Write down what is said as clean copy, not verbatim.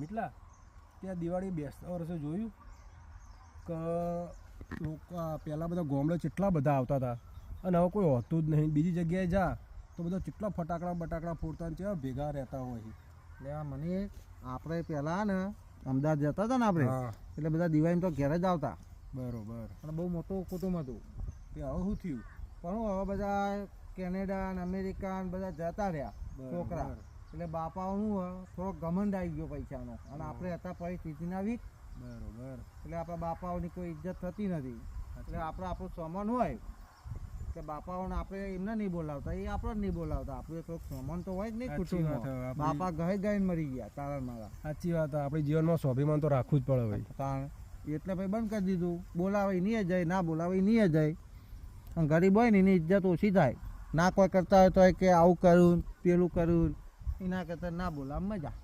એટલા ત્યાં દિવાળી બેસતા વર્ષે જોયું કે લોકો પહેલાં બધા ગામડે કેટલા બધા આવતા હતા અને હવે કોઈ હોતું જ નહીં. બીજી જગ્યાએ જા તો બધા કેટલા ફટાકડા બટાકડા ફોડતા ને કેવા ભેગા રહેતા હોય છે. એટલે મને આપણે પહેલાં ને અમદાવાદ જતા હતા ને આપણે, એટલે બધા દિવાળી તો ઘેર જ આવતા. બરોબર. અને બહુ મોટું કુટુંબ હતું. તે હવે શું થયું? પણ હવે બધા કેનેડા ને અમેરિકા ને બધા જતા રહ્યા છોકરા, એટલે બાપાઓનું થોડોક ઘમંડ આવી ગયો પૈસાનો, અને આપણે હતા પરિસ્થિતિના વીક. બરોબર. એટલે આપણા બાપાઓની કોઈ ઇજ્જત થતી નથી. એટલે આપણે આપણું સામાન હોય કે બાપાઓને આપણે એમને નહીં બોલાવતા, એ આપણે નહીં બોલાવતા. આપણે થોડુંક સામાન તો હોય જ નહીં કુટુંબમાં. બાપા ગાઈને મરી ગયા તારણ મારા. સાચી વાત. આપણી જીવનમાં સ્વાભિમાન તો રાખવું જ પડે ભાઈ. તારણ એટલે ભાઈ બંધ કરી દીધું. બોલાવે નહીં જાય, ના બોલાવે નહીં જાય. અને ગરીબ હોય ને એની ઇજ્જત ઓછી થાય. ના કોઈ કરતા હોય તો કે આવું કર્યું પેલું કર્યું, એના કરતાં ના બોલાવ મજા.